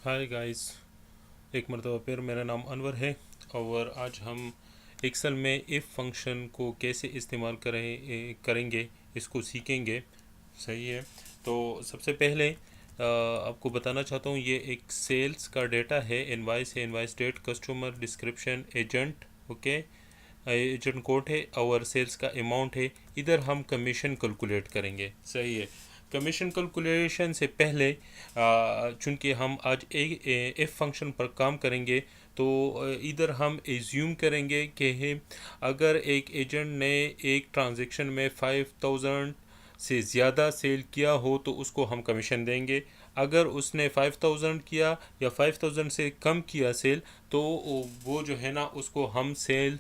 Hi guys. एक मरतबा फिर मेरा नाम अनवर है और आज हम एक्सेल में इफ़ फंक्शन को कैसे इस्तेमाल करेंगे इसको सीखेंगे। सही है। तो सबसे पहले आपको बताना चाहता हूँ, ये एक सेल्स का डेटा है, इनवाइस है, invoice date, customer description, agent, okay, agent code है और सेल्स का अमाउंट है। इधर हम कमीशन कैलकुलेट करेंगे। सही है। कमीशन कैलकुलेशन से पहले चूँकि हम आज एफ फंक्शन पर काम करेंगे, तो इधर हम एज्यूम करेंगे कि अगर एक एजेंट ने एक ट्रांजैक्शन में 5000 से ज़्यादा सेल किया हो तो उसको हम कमीशन देंगे। अगर उसने 5000 किया या 5000 से कम किया सेल, तो वो जो है ना उसको हम सेल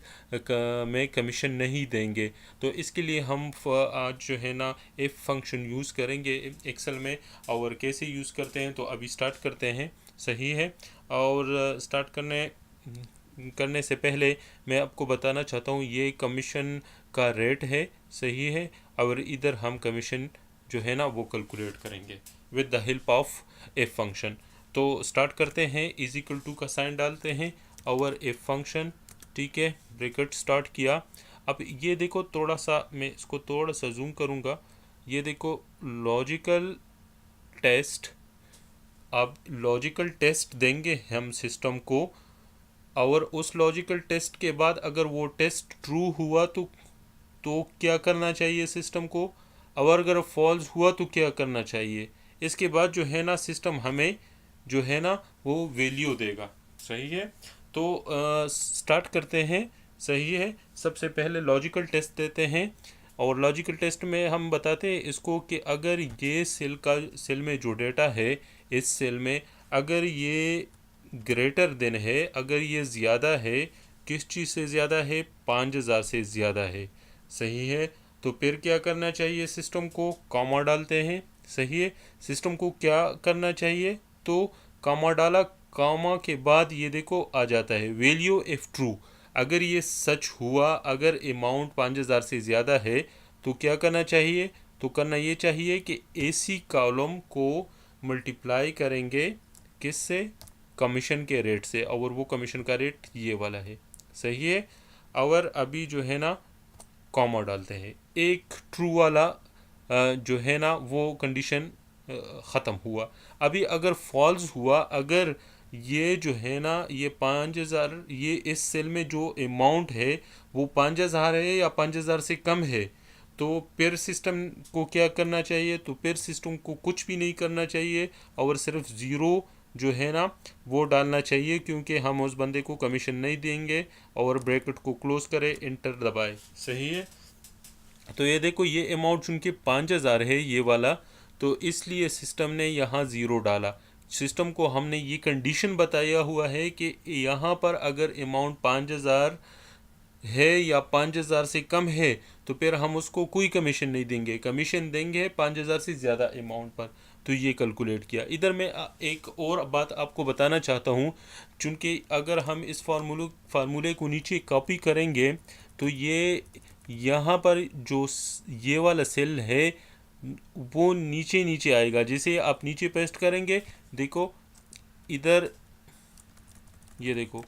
में कमीशन नहीं देंगे। तो इसके लिए हम आज जो है ना इफ फंक्शन यूज़ करेंगे एक्सेल में। और कैसे यूज़ करते हैं तो अभी स्टार्ट करते हैं। सही है। और स्टार्ट करने से पहले मैं आपको बताना चाहता हूँ, ये कमीशन का रेट है। सही है। और इधर हम कमीशन जो है ना वो कैलकुलेट करेंगे with the help of a function. तो स्टार्ट करते हैं। इज इक्वल टू का साइन डालते हैं और ए फंक्शन, ठीक है, ब्रैकेट स्टार्ट किया। अब ये देखो, थोड़ा सा मैं इसको थोड़ा सा जूम करूँगा। ये देखो लॉजिकल टेस्ट। अब लॉजिकल टेस्ट देंगे हम सिस्टम को, और उस लॉजिकल टेस्ट के बाद अगर वो टेस्ट ट्रू हुआ तो क्या करना चाहिए सिस्टम को, और अगर फॉल्स हुआ तो क्या करना चाहिए। इसके बाद जो है ना सिस्टम हमें जो है ना वो वैल्यू देगा। सही है। तो स्टार्ट करते हैं। सही है। सबसे पहले लॉजिकल टेस्ट देते हैं, और लॉजिकल टेस्ट में हम बताते हैं इसको कि अगर ये सेल में जो डेटा है, इस सेल में अगर ये ग्रेटर देन है, अगर ये ज़्यादा है, किस चीज़ से ज़्यादा है, 5000 से ज़्यादा है। सही है। तो फिर क्या करना चाहिए, सिस्टम को कॉमा डालते हैं। सही है। सिस्टम को क्या करना चाहिए, तो कॉमा डाला, कॉमा के बाद ये देखो आ जाता है वैल्यू इफ़ ट्रू। अगर ये सच हुआ, अगर अमाउंट 5000 से ज़्यादा है तो क्या करना चाहिए, तो करना ये चाहिए कि एसी कॉलम को मल्टीप्लाई करेंगे किससे, कमीशन के रेट से, और वो कमीशन का रेट ये वाला है। सही है। और अभी जो है ना कॉमा डालते हैं, एक ट्रू वाला जो है ना वो कंडीशन ख़त्म हुआ। अभी अगर फॉल्स हुआ, अगर ये जो है ना ये 5000, ये इस सेल में जो अमाउंट है वो 5000 है या 5000 से कम है, तो फिर सिस्टम को क्या करना चाहिए, तो फिर सिस्टम को कुछ भी नहीं करना चाहिए और सिर्फ ज़ीरो जो है ना वो डालना चाहिए, क्योंकि हम उस बंदे को कमीशन नहीं देंगे। और ब्रैकेट को क्लोज करें, इंटर दबाए। सही है। तो ये देखो, ये अमाउंट चूंकि 5000 है ये वाला, तो इसलिए सिस्टम ने यहाँ ज़ीरो डाला। सिस्टम को हमने ये कंडीशन बताया हुआ है कि यहाँ पर अगर अमाउंट 5000 है या 5000 से कम है तो फिर हम उसको कोई कमीशन नहीं देंगे, कमीशन देंगे 5000 से ज़्यादा अमाउंट पर। तो ये कैलकुलेट किया। इधर मैं एक और बात आपको बताना चाहता हूँ, चूँकि अगर हम इस फार्मूले को नीचे कॉपी करेंगे तो ये यहाँ पर जो ये वाला सेल है वो नीचे नीचे आएगा। जैसे आप नीचे पेस्ट करेंगे, देखो इधर, ये देखो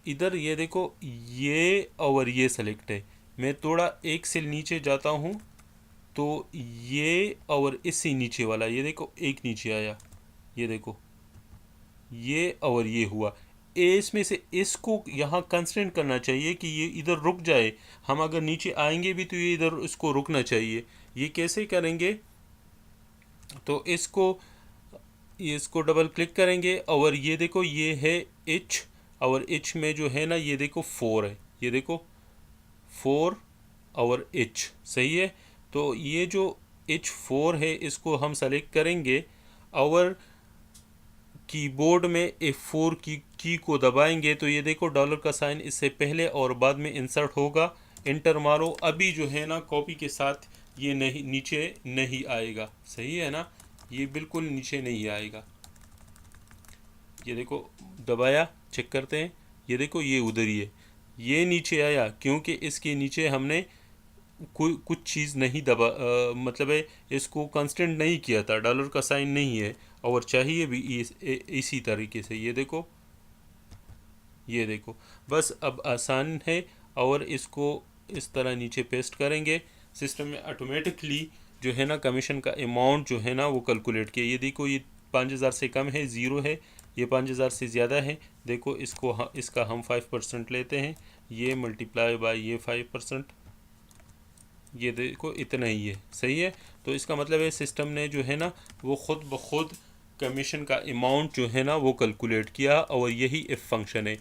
इधर, ये देखो ये और ये सेलेक्ट है। मैं थोड़ा एक सेल नीचे जाता हूँ तो ये और इससे नीचे वाला, ये देखो एक नीचे आया, ये देखो ये और ये हुआ। इसमें से इसको यहाँ कंस्ट्रेंट करना चाहिए कि ये इधर रुक जाए। हम अगर नीचे आएंगे भी तो ये इधर इसको रुकना चाहिए। ये कैसे करेंगे, तो इसको डबल क्लिक करेंगे और ये देखो ये है एच, और एच में जो है ना ये देखो 4 है, ये देखो 4 और एच। सही है। तो ये जो H4 है इसको हम सेलेक्ट करेंगे और कीबोर्ड में F4 की को दबाएंगे, तो ये देखो डॉलर का साइन इससे पहले और बाद में इंसर्ट होगा। इंटर मारो। अभी जो है ना कॉपी के साथ ये नहीं, नीचे नहीं आएगा। सही है ना, ये बिल्कुल नीचे नहीं आएगा। ये देखो दबाया, चेक करते हैं, ये देखो ये उधर ही है, ये नीचे आया क्योंकि इसके नीचे हमने कोई कुछ चीज़ नहीं दबा मतलब है इसको कांस्टेंट नहीं किया था, डॉलर का साइन नहीं है, और चाहिए भी इसी तरीके से। ये देखो बस अब आसान है। और इसको इस तरह नीचे पेस्ट करेंगे, सिस्टम में ऑटोमेटिकली जो है ना कमीशन का अमाउंट जो है ना वो कैलकुलेट किया। ये देखो ये 5,000 से कम है, ज़ीरो है। ये 5,000 से ज़्यादा है, देखो इसका हम 5% लेते हैं, ये मल्टीप्लाई बाय ये 5%, ये देखो इतना ही है, सही है। तो इसका मतलब है सिस्टम ने जो है ना वो ख़ुद ब खुद कमीशन का अमाउंट जो है ना वो कैलकुलेट किया, और यही इफ़ फंक्शन है।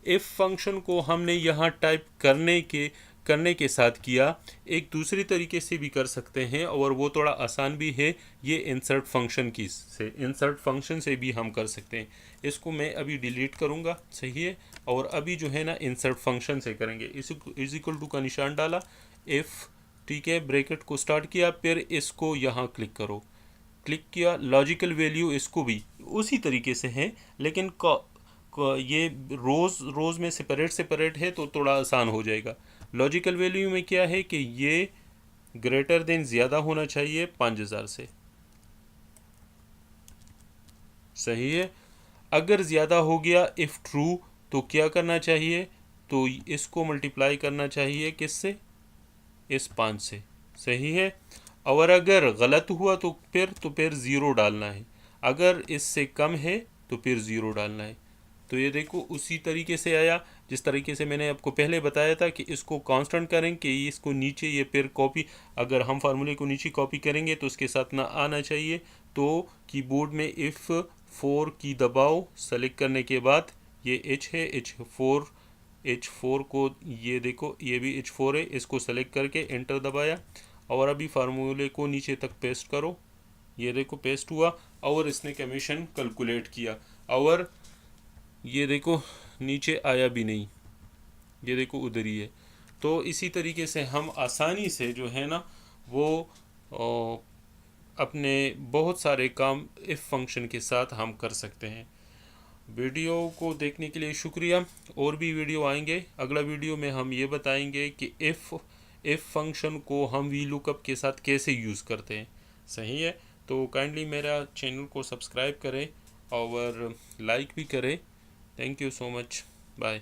इफ़ फंक्शन को हमने यहाँ टाइप करने के साथ किया। एक दूसरी तरीके से भी कर सकते हैं, और वो थोड़ा आसान भी है। ये इंसर्ट फंक्शन से भी हम कर सकते हैं। इसको मैं अभी डिलीट करूँगा, सही है। और अभी जो है ना इंसर्ट फंक्शन से करेंगे। इज इक्वल टू का निशान डाला, इफ़, ठीक है, ब्रैकेट को स्टार्ट किया, फिर इसको यहाँ क्लिक करो, क्लिक किया। लॉजिकल वैल्यू इसको भी उसी तरीके से है, लेकिन ये रोज़ में सेपरेट है तो थोड़ा आसान हो जाएगा। लॉजिकल वैल्यू में क्या है कि ये ग्रेटर देन ज़्यादा होना चाहिए 5,000 से, सही है। अगर ज़्यादा हो गया इफ़ ट्रू तो क्या करना चाहिए, तो इसको मल्टीप्लाई करना चाहिए किससे, इस 5 से, सही है। और अगर गलत हुआ तो फिर ज़ीरो डालना है। अगर इससे कम है तो फिर ज़ीरो डालना है। तो ये देखो उसी तरीके से आया जिस तरीके से मैंने आपको पहले बताया था कि इसको कांस्टेंट करें कि इसको नीचे ये फिर कॉपी, अगर हम फार्मूले को नीचे कॉपी करेंगे तो उसके साथ ना आना चाहिए। तो कीबोर्ड में इफ़ 4 की दबाओ, सेलेक्ट करने के बाद ये H है, H4 को ये देखो ये भी H4 है, इसको सेलेक्ट करके एंटर दबाया, और अभी फार्मूले को नीचे तक पेस्ट करो। ये देखो पेस्ट हुआ, और इसने कमीशन कैलकुलेट किया, और ये देखो नीचे आया भी नहीं, ये देखो उधर ही है। तो इसी तरीके से हम आसानी से जो है ना वो अपने बहुत सारे काम इफ़ फंक्शन के साथ हम कर सकते हैं। वीडियो को देखने के लिए शुक्रिया। और भी वीडियो आएंगे। अगला वीडियो में हम ये बताएंगे कि इफ़ फंक्शन को हम वी लुकअप के साथ कैसे यूज़ करते हैं, सही है। तो काइंडली मेरा चैनल को सब्सक्राइब करें और लाइक भी करें। Thank you so much, bye.